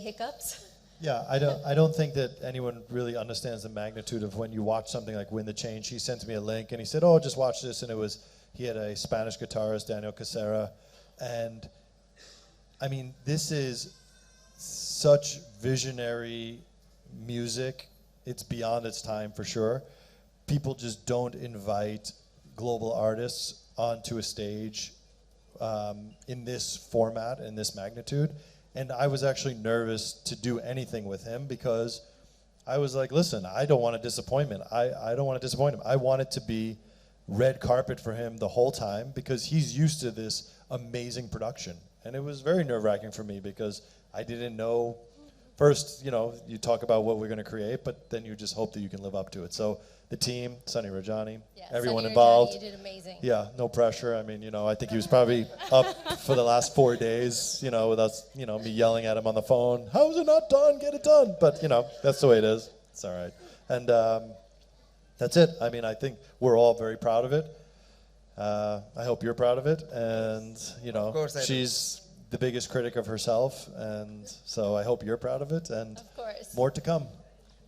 hiccups. Yeah, I don't think that anyone really understands the magnitude of when you watch something like Win the Change. He sent me a link and he said, "Oh, just watch this," and he had a Spanish guitarist, Daniel Casera, and I mean, this is such visionary music. It's beyond its time for sure. People just don't invite global artists onto a stage in this format, in this magnitude. And I was actually nervous to do anything with him because I was like, listen, I don't want a disappointment. I don't want to disappoint him. I want it to be red carpet for him the whole time because he's used to this amazing production. And it was very nerve-wracking for me because I didn't know. First, you talk about what we're going to create, but then you just hope that you can live up to it. So the team, Sunny Rajani, everyone Sunny involved. Rajani, you did amazing. Yeah, no pressure. I mean, I think he was probably up for the last 4 days, with us, me yelling at him on the phone. How is it not done? Get it done. But, that's the way it is. It's all right. And that's it. I mean, I think we're all very proud of it. I hope you're proud of it. And, Of course I do. she's the biggest critic of herself. And so I hope you're proud of it. And Of course. more to come.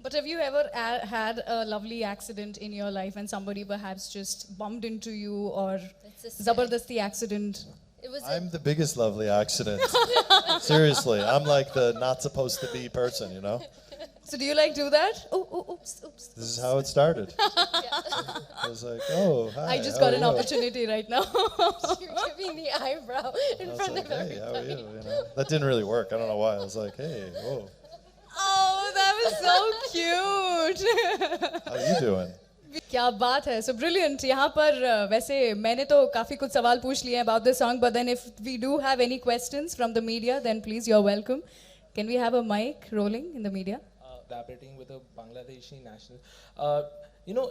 But have you ever had a lovely accident in your life and somebody perhaps just bumped into you or It's a sad- zabardasti accident? It was I'm the biggest lovely accident. Seriously, I'm like the not supposed to be person, So do you do that? Oh, oops. This is how it started. I was like, oh, hi. I just how got are an you? opportunity right now. you're giving the eyebrow in I was front like, of hey, how are everybody. you? That didn't really work. I don't know why. I was like, hey, whoa, Oh, that was so cute. how are you doing? क्या बात है. So brilliant. यहाँ पर वैसे मैंने तो काफी कुछ सवाल पूछ लिए हैं about the song, but then if we do have any questions from the media, then please you're welcome. Can we have a mic rolling in the media? Collaborating with a Bangladeshi national.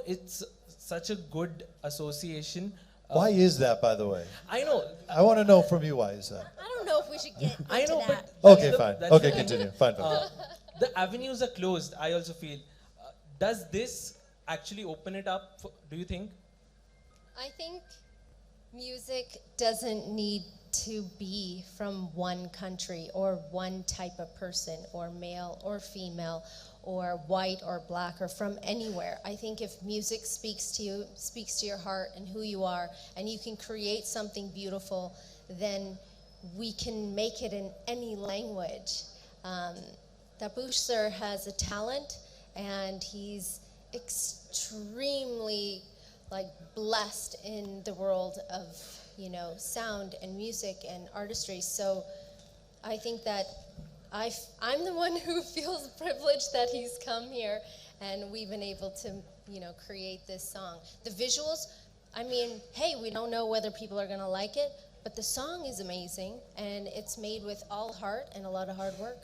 It's such a good association. Why is that, by the way? I know. I want to know from you, why is that? I don't know if we should get into I know, that. but Okay, fine. that's Okay, the thing. continue. Fine. The avenues are closed. I also feel. Does this actually open it up? Do you think? I think music doesn't need to be from one country or one type of person or male or female or white or black or from anywhere. I think if music speaks to you, speaks to your heart and who you are, and you can create something beautiful, then we can make it in any language. Tapush sir has a talent and he's extremely blessed in the world of sound and music and artistry. So I think that I'm the one who feels privileged that he's come here and we've been able to create this song. The visuals, I mean, hey, we don't know whether people are going to like it, but the song is amazing and it's made with all heart and a lot of hard work.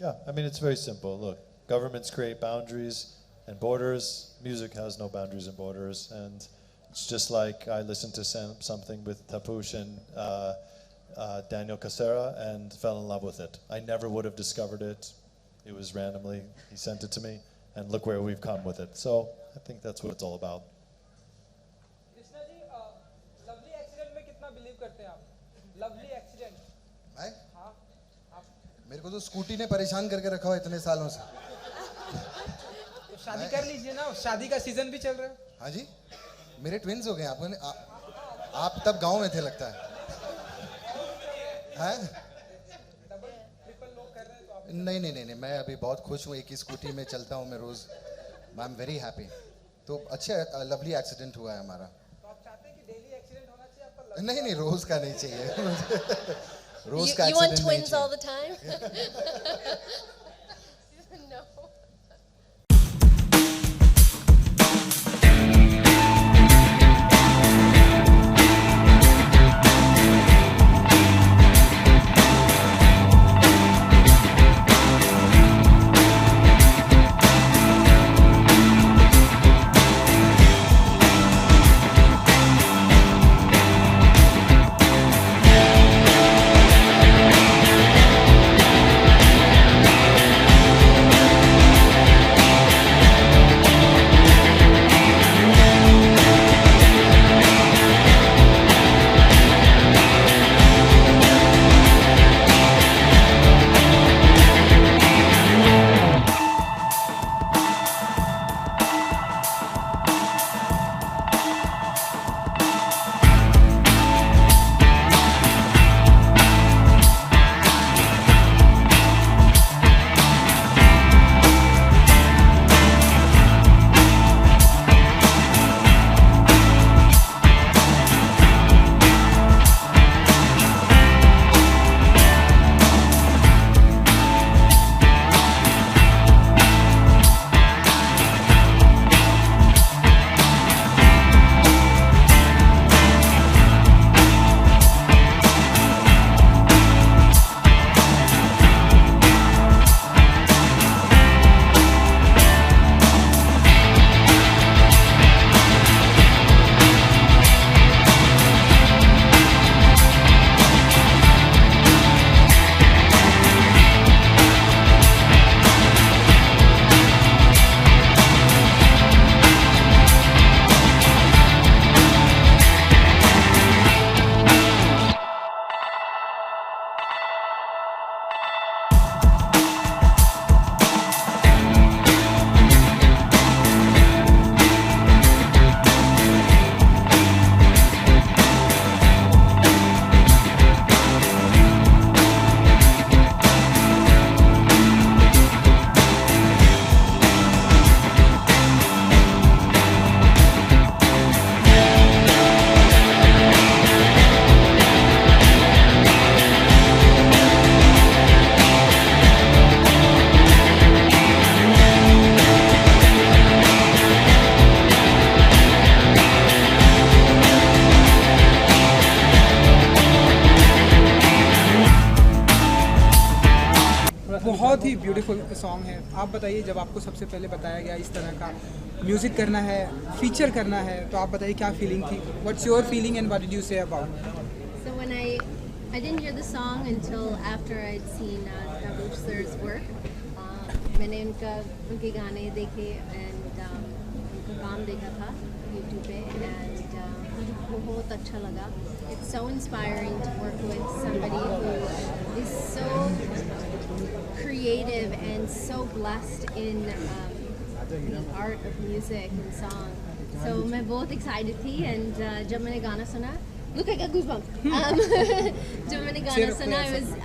Yeah, I mean, it's very simple. Look, governments create boundaries and borders. Music has no boundaries and borders. And it's just like I listened to something with Tapush and Daniel Casera and fell in love with it. I never would have discovered it. It was randomly. He sent it to me. And look where we've come with it. So I think that's what it's all about. Krishna ji, lovely accident में कितना believe करते हैं आप? Lovely accident. मैं हाँ, आप मेरे को तो स्कूटी ने परेशान करके रखा हो इतने सालों से. तो शादी कर लीजिए ना, शादी का सीजन भी चल रहा है. हाँ जी, मेरे ट्विंस हो गए. आप तब गांव में थे लगता है. हैं? डबल ट्रिपल लोग कर रहे हैं तो आप. नहीं, मैं अभी बहुत खुश हूँ. एक ही स्कूटी में चलता हूँ मैं रोज. I am very happy. तो अच्छा लवली एक्सीडेंट हुआ है हमारा. तो आप चाहते हैं कि डेली एक्सीडेंट होना चाहिए आपका? नहीं, रोज का नहीं चाहिए. रोज का You want एक्सीडेंट नहीं twins all चाहिए. the time? No. सॉन्ग है, आप बताइए जब आपको सबसे पहले बताया गया इस तरह का म्यूज़िक करना है, फीचर करना है, तो आप बताइए क्या फीलिंग थी? What's your feeling and what did you say about? So when I didn't hear the song until after I'd seen Tabush sir's work. मैंने उनके गाने देखे and उनका काम देखा था YouTube पे and मुझे बहुत अच्छा लगा. It's so inspiring to work with somebody who is so creative and so blessed in the art of music and song. So मैं बहुत excited थी and जब मैंने गाना सुना, look, I got goosebumps. जब मैंने गाना सुना,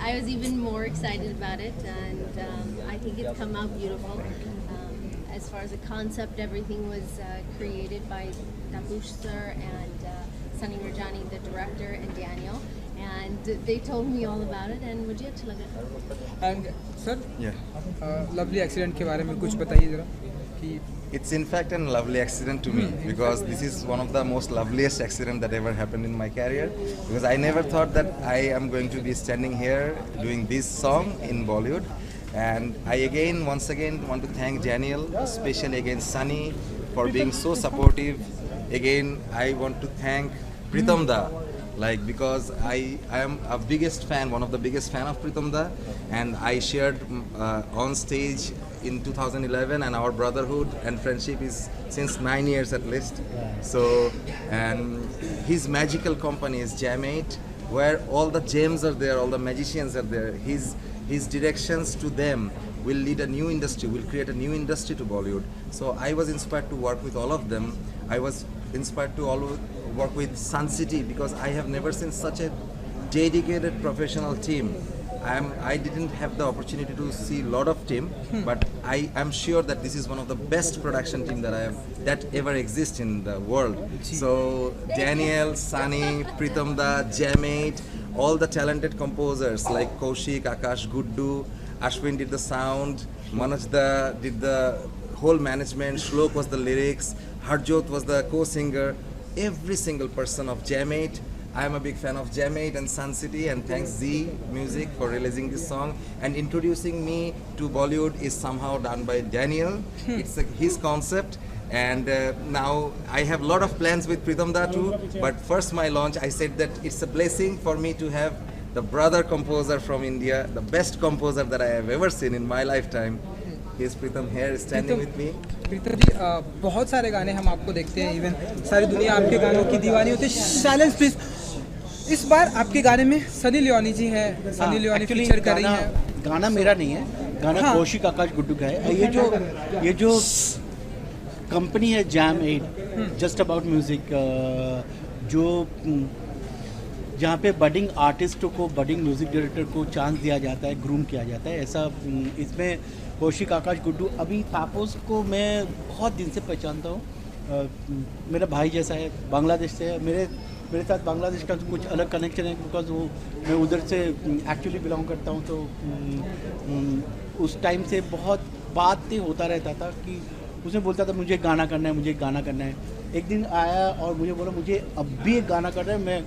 I was even more excited about it, and I think it's come out beautiful. As far as the concept, everything was created by Tabush sir and Sunny Mirjani, the director, and Daniel. And they told me all about it, and मुझे अच्छा लगा. And sir lovely accident के बारे में कुछ बताइए ज़रा कि It's in fact a lovely accident to me because this is one of the most loveliest accident that ever happened in my career, because I never thought that I am going to be standing here doing this song in Bollywood. And I once again want to thank Daniel, especially again Sunny, for being so supportive. Again I want to thank Pritam Da, because I am a biggest fan, one of the biggest fan of Pritam Da, and I shared on stage in 2011, and our brotherhood and friendship is since 9 years at least. So, and his magical company is Jam8, where all the gems are there, all the magicians are there. His directions to them will lead a new industry, will create a new industry to Bollywood. So I was inspired to work with all of them. I was inspired to work with Sun City because I have never seen such a dedicated professional team. I didn't have the opportunity to see a lot of team, but I am sure that this is one of the best production team that ever exists in the world. So Daniel, Sunny, Pritam Da, Jam8, all the talented composers like Kaushik, Akash, Guddu, Ashwin did the sound, Manoj Da did the whole management, Shlok was the lyrics, Harjot was the co-singer. Every single person of Jam8. I am a big fan of Jam8 and Sun City, and thanks Z Music for releasing this song and introducing me to Bollywood is somehow done by Daniel. It's his concept, and now I have a lot of plans with Pritam Da too, but first my launch, I said that it's a blessing for me to have the brother composer from India, the best composer that I have ever seen in my lifetime. Here's Pritam here standing with me. प्रीतम जी, बहुत सारे गाने हम आपको देखते हैं, even सारी दुनिया आपके गानों की दीवानी होती है. Silence please. इस बार आपके गाने में सनी लियोनी जी हैं, सनी लियोनी फीचर कर रही हैं. गाना मेरा नहीं है, गाना कौशिक आकाश गुड्डू का है. ये जो कंपनी है Jam8, जस्ट अबाउट म्यूजिक, जो जहाँ पे बडिंग आर्टिस्टों को, बडिंग म्यूजिक डायरेक्टर को चांस दिया जाता है, ग्रूम किया जाता है, ऐसा इसमें कौशिक आकाश गुड्डू. अभी तापस को मैं बहुत दिन से पहचानता हूँ, मेरा भाई जैसा है, बांग्लादेश से है. मेरे साथ बांग्लादेश का कुछ अलग कनेक्शन है बिकॉज वो मैं उधर से एक्चुअली बिलोंग करता हूँ. तो उस टाइम से बहुत बातें होता रहता था कि उसने बोलता था मुझे गाना करना है, मुझे गाना करना है. एक दिन आया और मुझे बोला मुझे अब भी एक गाना करना है. मैं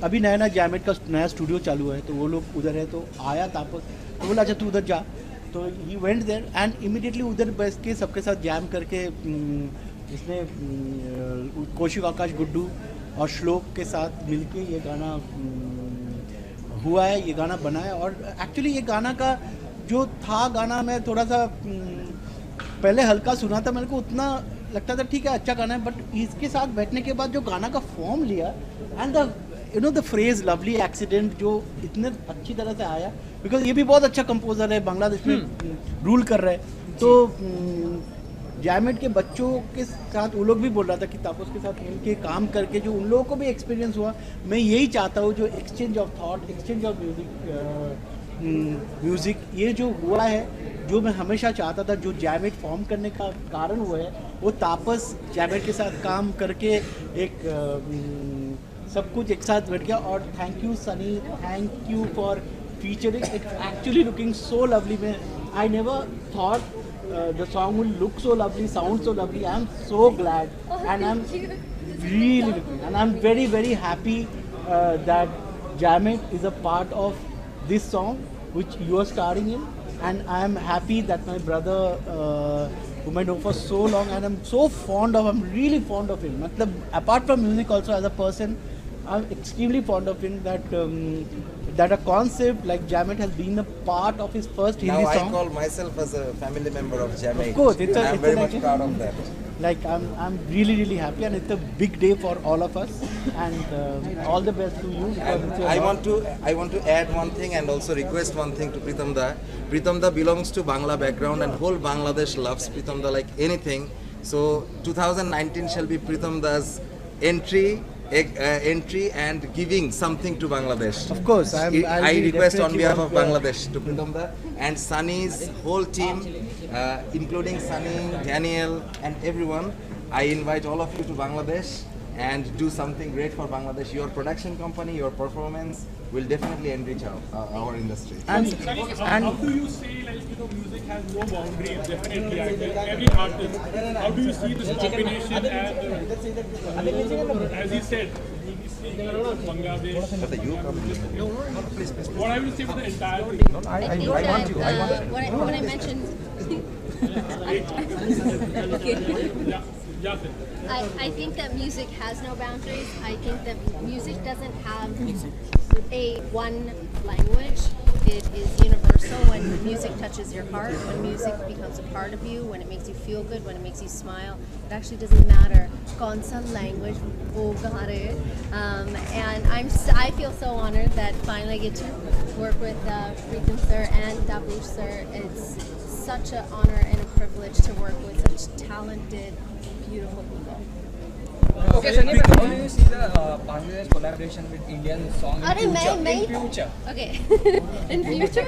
अभी नया Jam8 का नया स्टूडियो चालू है, तो वो लोग उधर है. तो आया तापस, तो बोला अच्छा तू उधर जा. तो he went there and immediately उधर बैठ के सबके साथ जैम करके इसने कौशिक आकाश गुड्डू और श्लोक के साथ मिलके ये गाना हुआ है, ये गाना बना है. और एक्चुअली ये गाना का जो था, गाना मैं थोड़ा सा पहले हल्का सुना था, मेरे को उतना लगता था ठीक है अच्छा गाना है, बट इसके साथ बैठने के बाद जो गाना का फॉर्म लिया and the phrase lovely accident जो इतने अच्छी तरह से आया, बिकॉज ये भी बहुत अच्छा कंपोजर है, बांग्लादेश में रूल कर रहा है. तो Jam8 के बच्चों के साथ वो लोग भी बोल रहा था कि तापस के साथ मिलके काम करके जो उन लोगों को भी एक्सपीरियंस हुआ, मैं यही चाहता हूँ जो exchange of thought, exchange of music ये जो हुआ है, जो मैं हमेशा चाहता था, जो Jam8 फॉर्म करने का कारण हुआ है, वो तापस Jam8 के साथ काम करके एक सब कुछ एक साथ बैठ गया. और thank you Sunny, thank you for featuring. It's actually looking so lovely. I never thought the song will look so lovely, sound so lovely. I'm so glad, and I'm really looking, and I'm very very happy that Jam8 is a part of this song which you are starring in. and I am happy that my brother, whom I know for so long, and I'm so fond of, I'm really fond of him. Matlab, apart from music, also as a person, I'm extremely fond of him. That a concept like Jam 8 has been a part of his first Hindi Now song. I call myself as a family member of Jam 8. Of course, and I'm very much proud of that. Like I'm really happy, and it's a big day for all of us, and all the best to you. Because it's your I birthday. want to add one thing and also request one thing to Pritam Da. Pritam Da belongs to Bangla background, and whole Bangladesh loves Pritam Da like anything. So 2019 shall be Pritam Da's entry and giving something to Bangladesh. Of course, I I'll be request on definitely behalf one of of the- Bangladesh to Pritam Da and Sunny's whole team, including Sunny, Daniel, and everyone. I invite all of you to Bangladesh and do something great for Bangladesh. Your production company, your performance will definitely enrich our industry. And how do you say, like, music has no boundaries? Definitely, I guess. Every artist. How do you see this combination as he said, he's speaking about Bangladesh. Please. What I will say for the entire thing. I want you. What I mentioned. Okay. Yeah, sir. I think that music has no boundaries. I think that music doesn't have a one language. It is universal. When music touches your heart, when music becomes a part of you, when it makes you feel good, when it makes you smile, it actually doesn't matter kaun sa language wo ga rahe hain. And I feel so honored that finally I get to work with Pritam sir and Dabush sir. It's such an honor and a privilege to work with such talented, beautiful people. Okay, Sunny, but how do you see the Bangladesh collaboration with Indian song in future? Okay. In future,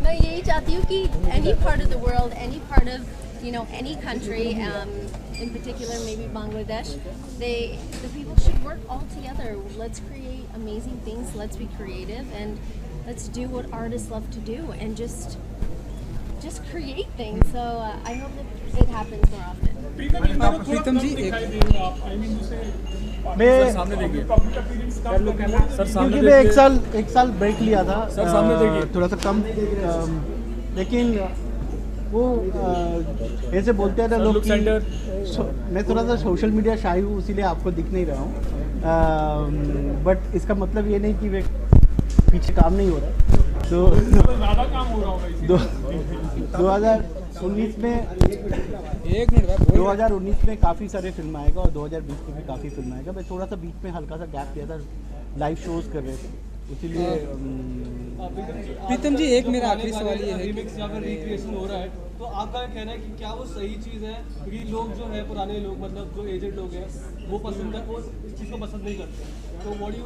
मैं यही चाहती हूँ कि any part of the world, any part of any country, in particular maybe Bangladesh, the people should work all together. Let's create amazing things. Let's be creative and let's do what artists love to do and just create things. So I hope that it happens more often. प्रीतम जी मैं सामने देखिए sir क्योंकि मैं एक साल break लिया था sir, सामने देखिए। थोड़ा सा कम, लेकिन वो ऐसे बोलते हैं ना लोग कि मैं थोड़ा सा सोशल मीडिया शाई हूँ, इसीलिए आपको दिख नहीं रहा हूँ, बट इसका मतलब ये नहीं कि वे पीछे काम नहीं हो रहा है। तो ज़्यादा काम हो रहा होगा इसी 2019 में 2019 में काफ़ी सारे फिल्म आएगा और 2020 में भी काफ़ी फिल्म आएगा। मैं थोड़ा सा बीच में हल्का सा गैप लिया था, लाइव शोज कर रहे थे, इसीलिए प्रीतम जी एक मेरा आखिरी सवाल ये है रिमिक्स या फिर रिक्रिएशन हो रहा है, तो आपका क्या कहना है कि क्या वो सही चीज़ है? क्योंकि लोग जो है पुराने लोग, मतलब जो एजेड लोग हैं, वो इस चीज़ को पसंद नहीं करते। तो व्हाट डू यू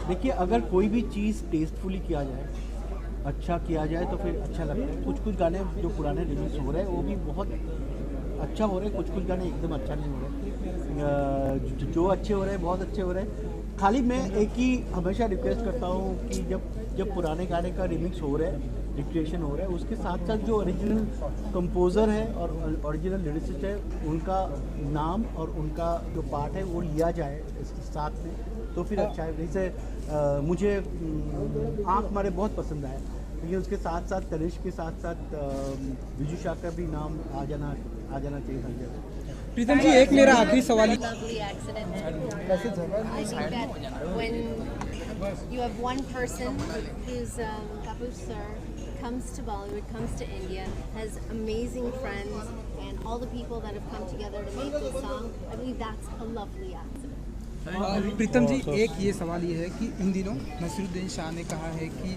देखिए, अगर कोई भी चीज़ टेस्टफुली किया जाए, अच्छा किया जाए तो फिर अच्छा लगता है। कुछ गाने जो पुराने रिमिक्स हो रहे हैं वो भी बहुत अच्छा हो रहे हैं, कुछ गाने एकदम अच्छा नहीं हो रहे। जो अच्छे हो रहे हैं बहुत अच्छे हो रहे हैं। खाली मैं एक ही हमेशा रिक्वेस्ट करता हूँ कि जब पुराने गाने का रिमिक्स हो रहा है, रिक्रिएशन हो रहा है, उसके साथ साथ जो ओरिजिनल कंपोज़र है और ओरिजिनल लिरिसिस्ट है, उनका नाम और उनका जो पार्ट है वो लिया जाए इसके साथ में, तो फिर अच्छा है। जैसे मुझे आँख मारे बहुत पसंद आया, लेकिन उसके साथ साथ तनिष्क के साथ साथ विजुषा का भी नाम आ जाना चाहिए हर जगह। प्रीतम जी एक मेरा आखिरी सवाल Lovely accident. I think that when you have one person who's Kapoor sir comes to Bollywood, comes to India, has amazing friends, and all the people that have come together to make this song, I believe that's a lovely accident. प्रीतम जी एक ये सवाल ये है कि इन दिनों नसीरुद्दीन शाह ने कहा है कि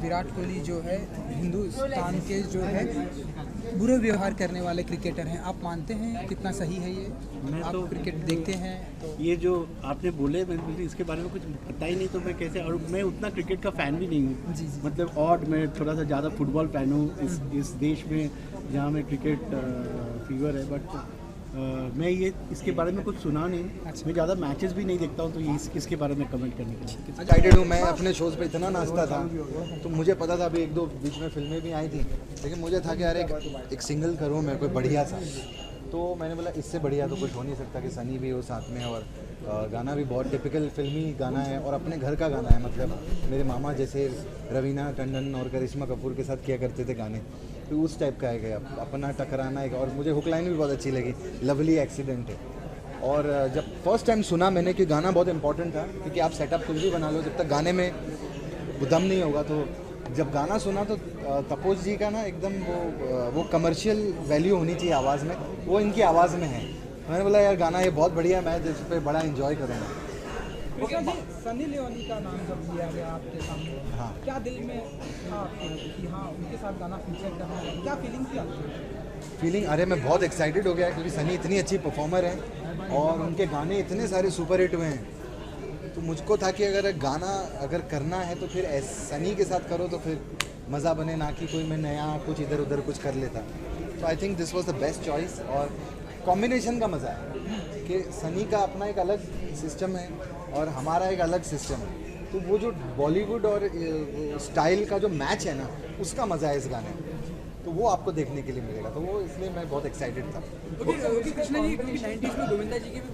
विराट कोहली जो है हिंदुस्तान के जो है बुरे व्यवहार करने वाले क्रिकेटर हैं, आप मानते हैं कितना सही है ये? आप तो क्रिकेट देखते हैं तो ये जो आपने बोले, मुझे इसके बारे में कुछ पता ही नहीं, तो मैं कैसे, और मैं उतना क्रिकेट का फ़ैन भी नहीं हूँ जी। मतलब, और मैं थोड़ा सा ज़्यादा फुटबॉल फ़ैन हूँ इस देश में जहाँ में क्रिकेट फीवर है, बट मैं ये इसके बारे में कुछ सुना नहीं। मैं ज़्यादा मैचेस भी नहीं देखता हूँ, तो ये इसके बारे में कमेंट करने के लिए एक्साइटेड हूँ। मैं अपने शोज़ पे इतना नाचता था, तो मुझे पता था अभी 1-2 बीच में फिल्में भी आई थी, लेकिन मुझे था कि यार एक सिंगल करूँ मैं कोई बढ़िया सा, तो मैंने बोला इससे बढ़िया तो कुछ हो नहीं सकता कि सनी भी हो साथ में, और गाना भी बहुत टिपिकल फिल्मी गाना है और अपने घर का गाना है। मतलब मेरे मामा जैसे रवीना टंडन और करिश्मा कपूर के साथ किया करते थे गाने, तो उस टाइप का है अपना टकराना है। और मुझे हुक लाइन भी बहुत अच्छी लगी, लवली एक्सीडेंट है। और जब फर्स्ट टाइम सुना मैंने कि गाना बहुत इंपॉर्टेंट था, क्योंकि आप सेटअप कुछ भी बना लो, जब तक गाने में दम नहीं होगा। तो जब गाना सुना तो तपोज जी का ना एकदम वो कमर्शियल वैल्यू होनी चाहिए आवाज़ में, वो इनकी आवाज़ में है। मैंने बोला यार गाना ये बहुत बढ़िया, मैं जिस पे बड़ा एंजॉय करूँगा। सनी लियोनी का नाम जब लिया गया आपके सामने, हाँ, क्या दिल में था आपके कि हाँ उनके साथ गाना फीचर करना है, क्या फीलिंग थी आपकी? फीलिंग, अरे मैं बहुत एक्साइटेड हो गया क्योंकि सनी इतनी अच्छी परफॉर्मर है और उनके गाने इतने सारे सुपर हिट हुए हैं। तो मुझको था कि अगर गाना अगर करना है तो फिर सनी के साथ करो तो फिर मज़ा बने, ना कि कोई मैं नया कुछ इधर उधर कुछ कर लेता। तो I think this was the best choice. और कॉम्बिनेशन का मज़ा है कि सनी का अपना एक अलग सिस्टम है और हमारा एक अलग सिस्टम है, तो वो जो बॉलीवुड और स्टाइल का जो मैच है ना, उसका मज़ा है इस गाने में, तो वो आपको देखने के लिए मिलेगा। तो वो इसलिए मैं बहुत एक्साइटेड था। ओके कृष्णा जी, 90s में गोविंदा जी की भी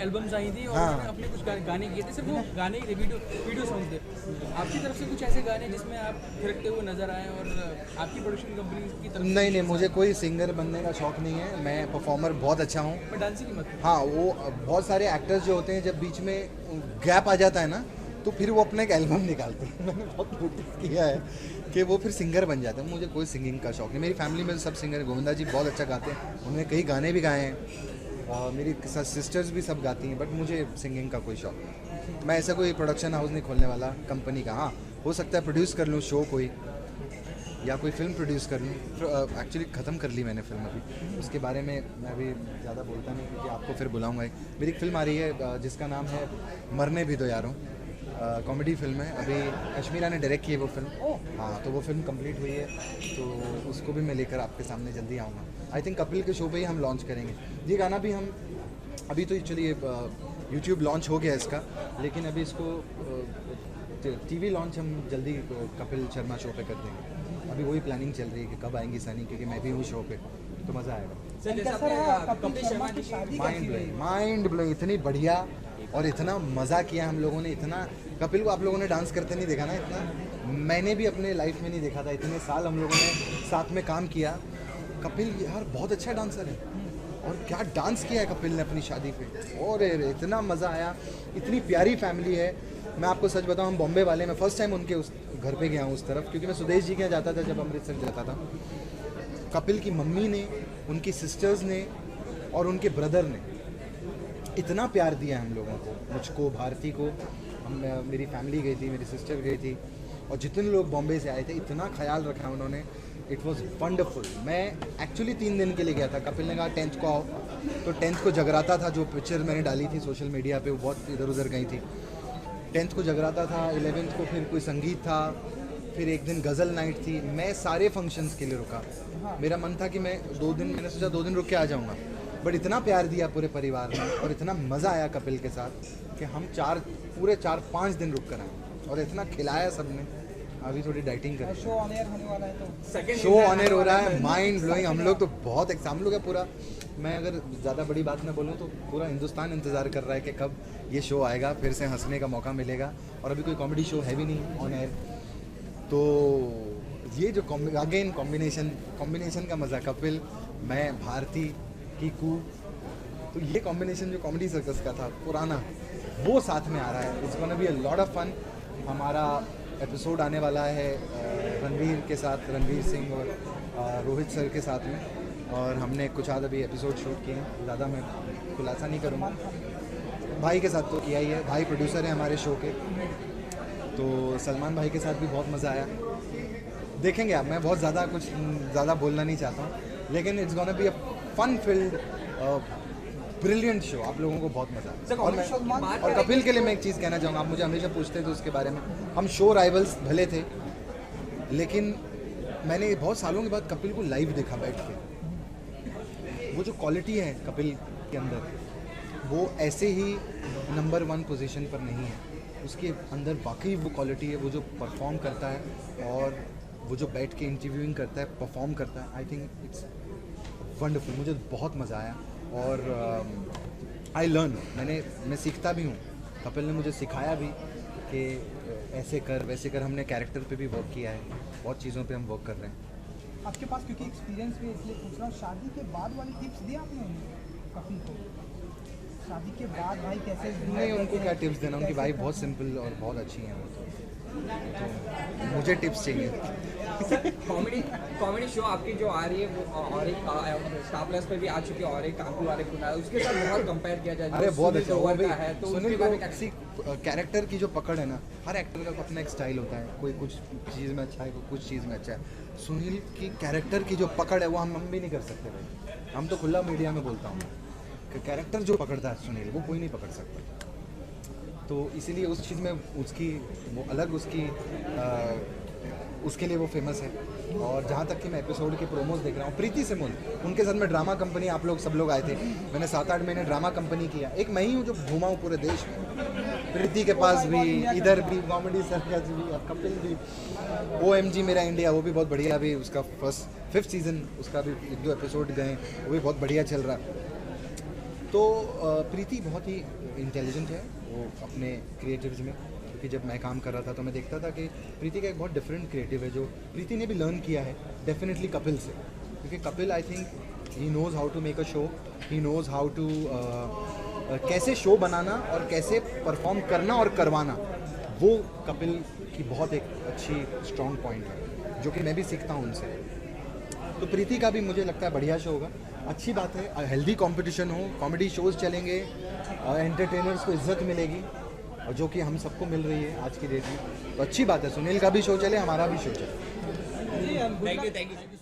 एल्बम्स आई थी और उन्होंने अपने कुछ गाने किए थे, सिर्फ वो गाने ही वीडियो सॉन्ग थे। आपकी तरफ से कुछ ऐसे गाने जिसमें आप थिरकते हुए नजर आए और आपकी प्रोडक्शन कंपनी की तरफ? नहीं, मुझे कोई सिंगर बनने का शौक नहीं है, मैं परफॉर्मर बहुत अच्छा हूँ। मैं डांसिंग की मत। हाँ, वो बहुत सारे एक्टर्स जो होते हैं जब बीच में गैप आ जाता है ना, तो फिर वो अपना एक एल्बम निकालते हैं। मैंने बहुत नोटिस किया है कि वो फिर सिंगर बन जाते हैं। मुझे कोई सिंगिंग का शौक नहीं। मेरी फैमिली में सब सिंगर, गोविंदा जी बहुत अच्छा गाते हैं, उन्होंने कई गाने भी गाए हैं, मेरी सिस्टर्स भी सब गाती हैं, बट मुझे सिंगिंग का कोई शौक नहीं। मैं ऐसा कोई प्रोडक्शन हाउस नहीं खोलने वाला कंपनी का। हाँ, हो सकता है प्रोड्यूस कर लूँ शो कोई, या कोई फिल्म प्रोड्यूस कर लूँ। एक्चुअली ख़त्म कर ली मैंने फिल्म अभी, उसके बारे में मैं अभी ज़्यादा बोलता नहीं क्योंकि आपको फिर बुलाऊँगा। मेरी एक फिल्म आ रही है जिसका नाम है मरने भी दो यारों, कॉमेडी फिल्म है। अभी कश्मीरा ने डायरेक्ट की है वो फिल्म। हाँ, तो वो फिल्म कंप्लीट हुई है, तो उसको भी मैं लेकर आपके सामने जल्दी आऊँगा। आई थिंक कपिल के शो पे ही हम लॉन्च करेंगे ये गाना भी। हम अभी तो एक्चुअली यूट्यूब लॉन्च हो गया इसका, लेकिन अभी इसको टीवी लॉन्च हम जल्दी कपिल शर्मा शो पे कर देंगे। अभी वही प्लानिंग चल रही है कि कब आएंगी सनी, क्योंकि मैं भी हूँ शो पे, तो मज़ा आएगा। माइंड ब्लोइंग, इतनी बढ़िया और इतना मज़ा किया हम लोगों ने। इतना कपिल को आप लोगों ने डांस करते नहीं देखा ना, इतना मैंने भी अपने लाइफ में नहीं देखा था। इतने साल हम लोगों ने साथ में काम किया। कपिल यार बहुत अच्छा डांसर है, और क्या डांस किया है कपिल ने अपनी शादी पे, और इतना मज़ा आया। इतनी प्यारी फैमिली है। मैं आपको सच बताऊं, हम बॉम्बे वाले, मैं फर्स्ट टाइम उनके उस घर पे गया हूँ उस तरफ, क्योंकि मैं सुदेश जी के यहाँ जाता था जब अमृतसर जाता था। कपिल की मम्मी ने, उनकी सिस्टर्स ने और उनके ब्रदर ने इतना प्यार दिया हम लोगों को, मुझको, भारती को। मेरी फैमिली गई थी, मेरी सिस्टर गई थी, और जितने लोग बॉम्बे से आए थे इतना ख्याल रखा उन्होंने। It was wonderful. मैं एक्चुअली 3 दिन के लिए गया था। कपिल ने कहा 10th को आओ, तो 10th को जगराता था। जो पिक्चर मैंने डाली थी सोशल मीडिया पे वो बहुत इधर उधर गई थी। 10th को जगराता था, 11th को फिर कोई संगीत था, फिर एक दिन गज़ल नाइट थी। मैं सारे फंक्शंस के लिए रुका। मेरा मन था कि मैं 2 दिन, मैंने सोचा 2 दिन रुक के आ जाऊँगा, बट इतना प्यार दिया पूरे परिवार ने और इतना मज़ा आया कपिल के साथ कि हम पूरे 4-5 दिन रुक कर आए, और इतना खिलाया सबने। अभी थोड़ी डाइटिंग कर, शो ऑन एयर होने वाला है, तो शो ऑन एयर हो रहा है। Mind blowing. हम लोग तो बहुत हम लोग है पूरा, मैं अगर ज़्यादा बड़ी बात ना बोलूँ तो पूरा हिंदुस्तान इंतज़ार कर रहा है कि कब ये शो आएगा, फिर से हंसने का मौका मिलेगा। और अभी कोई कॉमेडी शो है भी नहीं ऑन एयर, तो ये जो अगेन कॉम्बिनेशन का मज़ा, कपिल, मैं, भारती, कीकू, तो ये कॉम्बिनेशन जो कॉमेडी सर्कस का था पुराना, वो साथ में आ रहा है। It's gonna be a lot of fun. हमारा एपिसोड आने वाला है रणवीर के साथ, रणवीर सिंह और रोहित सर के साथ में, और हमने कुछ आध अभी एपिसोड शूट किए हैं। ज़्यादा मैं खुलासा नहीं करूँगा। भाई के साथ तो किया ही है, भाई प्रोड्यूसर है हमारे शो के, तो सलमान भाई के साथ भी बहुत मज़ा आया। देखेंगे आप, मैं बहुत ज़्यादा बोलना नहीं चाहता हूँ, लेकिन it's gonna be a fun filled brilliant show. आप लोगों को बहुत मज़ा आया। और कपिल के लिए मैं एक चीज़ कहना चाहूँगा, आप मुझे हमेशा पूछते थे उसके बारे में। हम शो राइवल्स भले थे, लेकिन मैंने बहुत सालों के बाद कपिल को लाइव देखा बैठ के। वो जो क्वालिटी है कपिल के अंदर, वो ऐसे ही नंबर 1 पोजीशन पर नहीं है। उसके अंदर वाकई वो क्वालिटी है। वो जो परफॉर्म करता है और वो जो बैठ के इंटरव्यूइंग करता है, परफॉर्म करता है, आई थिंक इट्स वंडरफुल, मुझे बहुत मज़ा आया और आई लर्न, मैं सीखता भी हूँ। कपिल ने मुझे सिखाया भी कि ऐसे कर वैसे कर। हमने कैरेक्टर पे भी वर्क किया है, बहुत चीज़ों पे हम वर्क कर रहे हैं। आपके पास क्योंकि एक्सपीरियंस भी है इसलिए पूछ रहा हूँ, शादी के बाद वाली टिप्स दी आपने कपिल को? शादी के बाद भाई कैसे? नहीं, उनको क्या टिप्स देना, उनकी वाइफ बहुत सिंपल और बहुत अच्छी हैं वो तो मुझे टिप्स चाहिए। कॉमेडी शो आपकी जो आ रही है वो और एक स्टार प्लस पे भी आ चुकी है और एक कांकू वाले खुना है, उसके साथ बहुत कंपेयर किया जाए। अरे बहुत अच्छा हुआ है है तो सुनील को किसी कैरेक्टर की जो पकड़ है ना, हर एक्टर का अपना एक स्टाइल होता है, कोई कुछ चीज़ में अच्छा है, कोई कुछ चीज़ में अच्छा है। सुनील की कैरेक्टर की जो पकड़ है वो हम भी नहीं कर सकते भाई। हम तो खुला मीडिया में बोलता हूँ कि कैरेक्टर जो पकड़ता है सुनील, वो कोई नहीं पकड़ सकता। तो इसीलिए उस चीज़ में उसकी वो अलग उसके लिए वो फेमस है। और जहाँ तक कि मैं एपिसोड के प्रोमोज देख रहा हूँ, प्रीति सिमोन, उनके साथ में ड्रामा कंपनी, आप लोग सब लोग आए थे, मैंने 7-8 महीने ड्रामा कंपनी किया। एक मैं ही हूँ जो घूमा हूँ पूरे देश में, प्रीति के पास भी, इधर भी, कॉमेडी सर्कस भी, और कपिल भी, OMG मेरा इंडिया, वो भी बहुत बढ़िया। अभी उसका 5th सीज़न उसका भी 1-2 एपिसोड गए, वो भी बहुत बढ़िया चल रहा है। तो प्रीति बहुत ही इंटेलिजेंट है वो अपने क्रिएटिव्स में, क्योंकि जब मैं काम कर रहा था तो मैं देखता था कि प्रीति का एक बहुत डिफरेंट क्रिएटिव है, जो प्रीति ने भी लर्न किया है डेफिनेटली कपिल से। क्योंकि Kapil I think he knows how to make a show, he knows how to कैसे शो बनाना और कैसे परफॉर्म करना और करवाना, वो कपिल की बहुत एक अच्छी स्ट्रॉन्ग पॉइंट है, जो कि मैं भी सीखता हूँ उनसे। तो प्रीति का भी मुझे लगता है बढ़िया शो होगा। अच्छी बात है, हेल्दी कंपटीशन हो, कॉमेडी शोज चलेंगे, एंटरटेनर्स को इज्जत मिलेगी, और जो कि हम सबको मिल रही है आज की डेट में, तो अच्छी बात है। सुनील का भी शो चले, हमारा भी शो चले। Thank you.